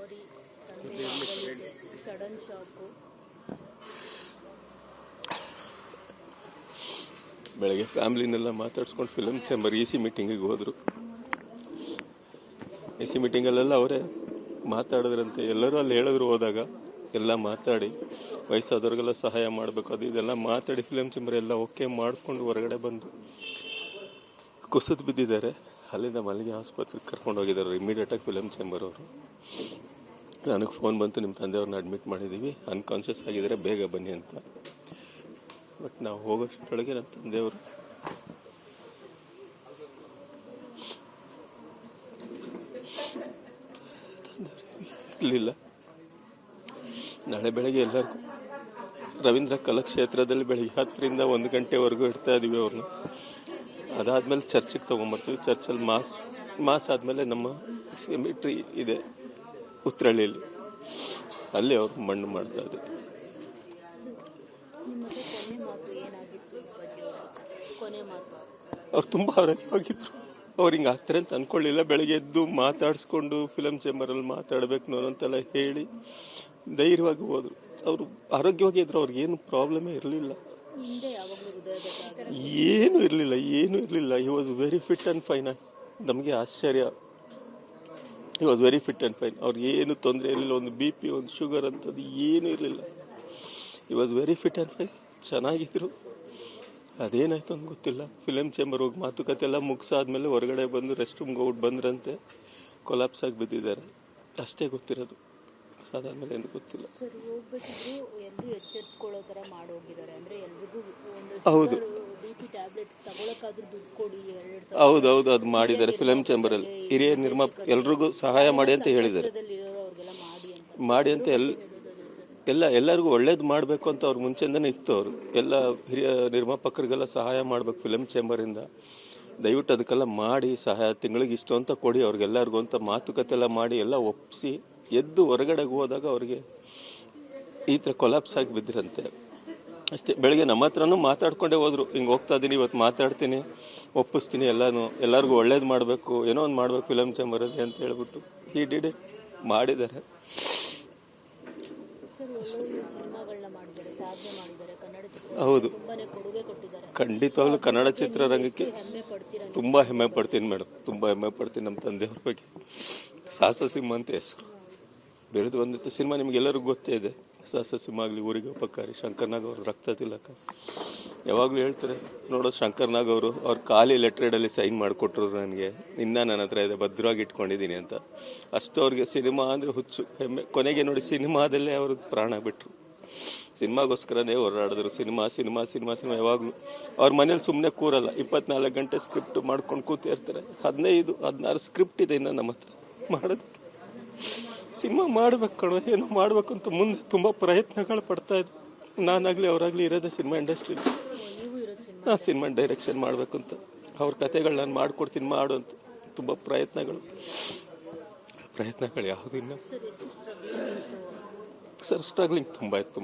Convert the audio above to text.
ಸಾರಿ, sudden shock. ಬೆಳಗ್ಗೆ ಫ್ಯಾಮಿಲಿನೆಲ್ಲ ಮಾತಾಡ್ಸ್ಕೊಂಡು film chamber EC ಮೀಟಿಂಗಿಗೆ ಹೋದರು. EC ಮೀಟಿಂಗಲ್ಲೆಲ್ಲ ಅವರೇ ಮಾತಾಡಿದ್ರಂತೆ. ಎಲ್ಲರೂ ಅಲ್ಲಿ ಹೇಳಿದ್ರು ಹೋದಾಗ ಎಲ್ಲ ಮಾತಾಡಿ ವಯಸ್ಸಾದವ್ರಿಗೆಲ್ಲ ಸಹಾಯ ಮಾಡಬೇಕು ಅದು ಇದೆಲ್ಲ ಮಾತಾಡಿ ಫಿಲಮ್ ಚೇಂಬರ್ ಎಲ್ಲ ಓಕೆ ಮಾಡಿಕೊಂಡು ಹೊರಗಡೆ ಬಂದು ಕುಸಿದು ಬಿದ್ದಿದ್ದಾರೆ. ಅಲ್ಲಿಂದ ಮಲ್ಲಿಗೆ ಆಸ್ಪತ್ರೆಗೆ ಕರ್ಕೊಂಡು ಹೋಗಿದ್ದಾರೆ ಇಮಿಡಿಯೇಟಾಗಿ ಫಿಲಮ್ ಚೇಂಬರ್ ಅವರು. ನನಗೆ ಫೋನ್ ಬಂತು, ನಿಮ್ಮ ತಂದೆಯವ್ರನ್ನ ಅಡ್ಮಿಟ್ ಮಾಡಿದ್ದೀವಿ, ಅನ್ಕಾನ್ಷಿಯಸ್ ಆಗಿದ್ದಾರೆ, ಬೇಗ ಬನ್ನಿ ಅಂತ. ಬಟ್ ನಾವು ಹೋಗೋಷ್ಟೊಳಗೆ ನನ್ನ ತಂದೆಯವರು ಇರಲಿಲ್ಲ. ನಾಳೆ ಬೆಳಗ್ಗೆ ಎಲ್ಲರಿಗೂ ರವೀಂದ್ರ ಕಲಾಕ್ಷೇತ್ರದಲ್ಲಿ ಬೆಳಗ್ಗೆ 10ರಿಂದ 1 ಗಂಟೆವರೆಗೂ ಇಡ್ತಾ ಇದೀವಿ ಅವ್ರನ್ನ. ಅದಾದಮೇಲೆ ಚರ್ಚಿಗೆ ತೊಗೊಂಬರ್ತೀವಿ. ಚರ್ಚಲ್ಲಿ ಮಾಸ್ ಆದಮೇಲೆ ನಮ್ಮ ಸೆಮಿಟ್ರಿ ಇದೆ ಉತ್ರಳ್ಳಿಯಲ್ಲಿ, ಅಲ್ಲಿ ಅವ್ರು ಮಣ್ಣು ಮಾಡ್ತಾ ಇದ್ದೀವಿ. ಅವ್ರು ತುಂಬ ಆರೋಗ್ಯವಾಗಿದ್ರು. ಅವ್ರು ಹಿಂಗೆ ಆಗ್ತಾರೆ ಅಂತ ಅಂದ್ಕೊಳ್ಳಿಲ್ಲ. ಬೆಳಗ್ಗೆ ಎದ್ದು ಮಾತಾಡಿಸ್ಕೊಂಡು ಫಿಲಮ್ ಚೇಂಬರಲ್ಲಿ ಮಾತಾಡಬೇಕು ಅನ್ನೋಂತೆಲ್ಲ ಹೇಳಿ ಧೈರ್ಯವಾಗಿ ಹೋದರು. ಅವರು ಆರೋಗ್ಯವಾಗಿ ಇದ್ರು, ಅವ್ರಿಗೇನು ಪ್ರಾಬ್ಲಮೇ ಇರಲಿಲ್ಲ, ಏನೂ ಇರಲಿಲ್ಲ. He was very fit and fine. ನಮಗೆ ಆಶ್ಚರ್ಯ, ಹಿ was very fit and fine. ಅವ್ರಿಗೇನು ತೊಂದರೆ ಇರಲಿಲ್ಲ, ಒಂದು BP, ಒಂದು ಶುಗರ್ ಅಂಥದ್ದು ಏನೂ ಇರಲಿಲ್ಲ. He was very fit and fine, ಚೆನ್ನಾಗಿದ್ರು. ಅದೇನಾಯ್ತು ಅಂತ ಗೊತ್ತಿಲ್ಲ. ಫಿಲಮ್ ಚೇಂಬರ್ ಹೋಗಿ ಮಾತುಕತೆ ಎಲ್ಲ ಮುಗಿಸಾದ್ಮೇಲೆ ಹೊರಗಡೆ ಬಂದು ರೆಸ್ಟ್ ರೂಮ್ಗೆ ಹೋಗ್ಬಿಟ್ಟು ಬಂದ್ರಂತೆ, ಕೊಲಾಪ್ಸ್ ಆಗಿ ಬಿದ್ದಿದ್ದಾರೆ. ಅಷ್ಟೇ ಗೊತ್ತಿರೋದು, ಅದಾದ್ಮೇಲೆ ಏನು ಗೊತ್ತಿಲ್ಲ. ಹೌದು ಹೌದೌದು, ಅದು ಮಾಡಿದ್ದಾರೆ ಫಿಲಮ್ ಚೇಂಬರಲ್ಲಿ. ಹಿರಿಯ ಎಲ್ರಿಗೂ ಸಹಾಯ ಮಾಡಿ ಅಂತ ಹೇಳಿದ್ದಾರೆ. ಮಾಡಿ ಅಂತ ಎಲ್ಲರಿಗೂ ಒಳ್ಳೇದು ಮಾಡಬೇಕು ಅಂತ ಅವ್ರು ಮುಂಚೆಯಿಂದನೇ ಇತ್ತು. ಅವರು ಎಲ್ಲ ಹಿರಿಯ ನಿರ್ಮಾಪಕರಿಗೆಲ್ಲ ಸಹಾಯ ಮಾಡಬೇಕು ಫಿಲಮ್ ಚೇಂಬರಿಂದ. ದಯವಿಟ್ಟು ಅದಕ್ಕೆಲ್ಲ ಮಾಡಿ ಸಹಾಯ, ತಿಂಗಳಿಗೆ ಇಷ್ಟು ಅಂತ ಕೊಡಿ ಅವ್ರಿಗೆಲ್ಲರಿಗೂ ಅಂತ ಮಾತುಕತೆ ಎಲ್ಲ ಮಾಡಿ ಎಲ್ಲ ಒಪ್ಪಿಸಿ ಎದ್ದು ಹೊರಗಡೆಗೆ ಹೋದಾಗ ಅವ್ರಿಗೆ ಈ ಥರ ಕೊಲಾಪ್ಸ್ ಆಗಿ ಬಿದ್ದಿರಂತೆ. ಅಷ್ಟೇ. ಬೆಳಗ್ಗೆ ನಮ್ಮ ಹತ್ರನೂ ಮಾತಾಡ್ಕೊಂಡೇ ಹೋದ್ರು, ಹಿಂಗೆ ಹೋಗ್ತಾ ಇದ್ದೀನಿ, ಇವತ್ತು ಮಾತಾಡ್ತೀನಿ, ಒಪ್ಪಿಸ್ತೀನಿ, ಎಲ್ಲರಿಗೂ ಒಳ್ಳೇದು ಮಾಡಬೇಕು, ಏನೋ ಒಂದು ಮಾಡಬೇಕು ಫಿಲಮ್ ಚೇಂಬರಲ್ಲಿ ಅಂತ ಹೇಳ್ಬಿಟ್ಟು ಈ ಡಿಡ್ ಇಟ್ ಮಾಡಿದ್ದಾರೆ. ಹೌದು, ಖಂಡಿತವಾಗ್ಲೂ ಕನ್ನಡ ಚಿತ್ರರಂಗಕ್ಕೆ ತುಂಬ ಹೆಮ್ಮೆ ಪಡ್ತೀನಿ ಮೇಡಮ್, ತುಂಬ ಹೆಮ್ಮೆ ಪಡ್ತೀನಿ. ನಮ್ಮ ತಂದೆಯವ್ರ ಬಗ್ಗೆ ಸಾಹಸ ಸಿಂಹ ಅಂತ ಹೆಸರು, ಬೇರೆದು ಬಂದಿತ್ತು ಸಿನಿಮಾ ನಿಮ್ಗೆಲ್ಲರಿಗೂ ಗೊತ್ತೇ ಇದೆ. ಸಾಹಸ ಸಿಂಹ ಆಗಲಿ, ಊರಿಗೆ ಉಪಕಾರಿ, ಶಂಕರ್ನಾಗ್ ಅವರು, ರಕ್ತ ತಿಲಕ, ಯಾವಾಗಲೂ ಹೇಳ್ತಾರೆ ನೋಡೋದು ಶಂಕರ್ನಾಗ್ ಅವರು. ಅವ್ರ ಖಾಲಿ ಲೆಟ್ರೇಡಲ್ಲಿ ಸೈನ್ ಮಾಡಿಕೊಟ್ರು ನನಗೆ, ಇನ್ನೂ ನನ್ನ ಹತ್ರ ಇದೆ, ಭದ್ರವಾಗಿ ಇಟ್ಕೊಂಡಿದ್ದೀನಿ ಅಂತ. ಅಷ್ಟು ಅವ್ರಿಗೆ ಸಿನಿಮಾ ಅಂದರೆ ಹುಚ್ಚು, ಹೆಮ್ಮೆ. ಕೊನೆಗೆ ನೋಡಿ ಸಿನಿಮಾದಲ್ಲೇ ಅವರು ಪ್ರಾಣ ಬಿಟ್ಟರು. ಸಿನಿಮಾಗೋಸ್ಕರನೇ ಹೋರಾಡಿದ್ರು. ಸಿನಿಮಾ ಯಾವಾಗಲೂ ಅವ್ರ ಮನೇಲಿ ಸುಮ್ಮನೆ ಕೂರಲ್ಲ, 24 ಗಂಟೆ ಸ್ಕ್ರಿಪ್ಟ್ ಮಾಡ್ಕೊಂಡು ಕೂತಿರ್ತಾರೆ. 15-16 ಸ್ಕ್ರಿಪ್ಟ್ ಇದೆ ಇನ್ನು ನಮ್ಮ ಹತ್ರ ಮಾಡೋದಕ್ಕೆ. ಸಿನಿಮಾ ಮಾಡ್ಬೇಕು ಕಣೋ, ಏನೋ ಮಾಡ್ಬೇಕು ಅಂತ ಮುಂದೆ ತುಂಬ ಪ್ರಯತ್ನಗಳು ಪಡ್ತಾ ಇದ್ವಿ. ನಾನಾಗಲಿ ಅವರಾಗಲಿ ಇರೋದೇ ಸಿನಿಮಾ ಇಂಡಸ್ಟ್ರಿಲಿ. ನಾನು ಸಿನಿಮಾ ಡೈರೆಕ್ಷನ್ ಮಾಡಬೇಕು ಅಂತ, ಅವ್ರ ಕತೆಗಳು ನಾನು ಮಾಡಿಕೊಡ್ತೀನಿ ಮಾಡು ಅಂತ ತುಂಬ ಪ್ರಯತ್ನಗಳು ಯಾವುದೂ ಇಲ್ಲ ಸರ್. ಸ್ಟ್ರಗ್ಲಿಂಗ್ ತುಂಬ ಇತ್ತು.